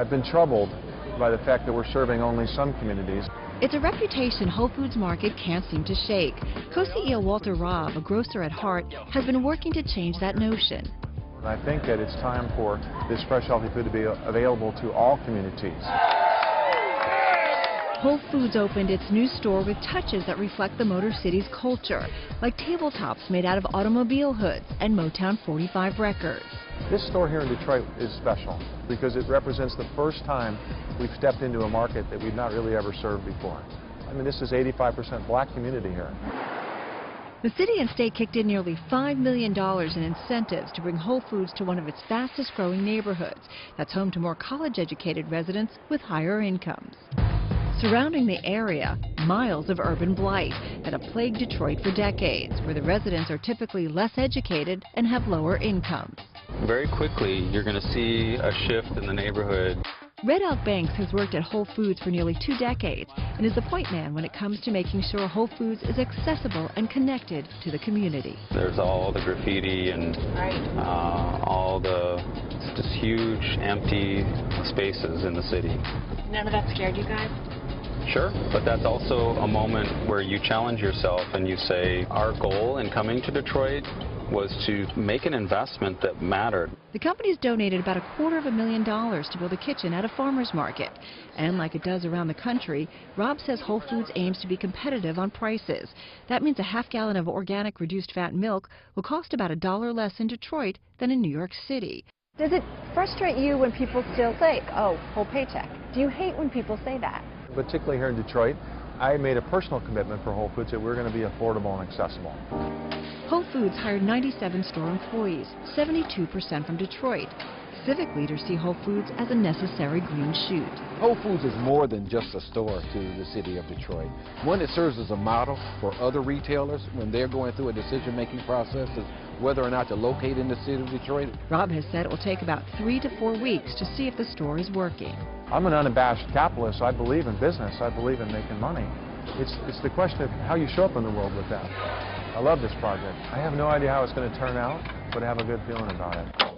I've been troubled by the fact that we're serving only some communities. It's a reputation Whole Foods Market can't seem to shake. Co-CEO Walter Robb, a grocer at heart, has been working to change that notion. I think that it's time for this fresh, healthy food to be available to all communities. Whole Foods opened its new store with touches that reflect the Motor City's culture, like tabletops made out of automobile hoods and Motown 45 records. This store here in Detroit is special because it represents the first time we've stepped into a market that we've not really ever served before. I mean, this is 85% black community here. The city and state kicked in nearly $5 million in incentives to bring Whole Foods to one of its fastest growing neighborhoods that's home to more college-educated residents with higher incomes. Surrounding the area, miles of urban blight that have plagued Detroit for decades, where the residents are typically less educated and have lower incomes. Very quickly, you're going to see a shift in the neighborhood. Red Elk Banks has worked at Whole Foods for nearly 2 decades and is the point man when it comes to making sure Whole Foods is accessible and connected to the community. There's all the graffiti and all the just huge empty spaces in the city. None of that scared you guys? Sure, but that's also a moment where you challenge yourself and you say, our goal in coming to Detroit was to make an investment that mattered. The company's donated about $250,000 to build a kitchen at a farmer's market. And like it does around the country, Rob says Whole Foods aims to be competitive on prices. That means a half gallon of organic reduced fat milk will cost about $1 less in Detroit than in New York City. Does it frustrate you when people still say, oh, whole paycheck? Do you hate when people say that? Particularly here in Detroit, I made a personal commitment for Whole Foods that we're going to be affordable and accessible. Whole Foods hired 97 store employees, 72% from Detroit. Civic leaders see Whole Foods as a necessary green shoot. Whole Foods is more than just a store to the city of Detroit. One that serves as a model for other retailers when they're going through a decision-making process of whether or not to locate in the city of Detroit. Rob has said it will take about 3 to 4 weeks to see if the store is working. I'm an unabashed capitalist. I believe in business. I believe in making money. It's the question of how you show up in the world with that. I love this project. I have no idea how it's going to turn out, but I have a good feeling about it.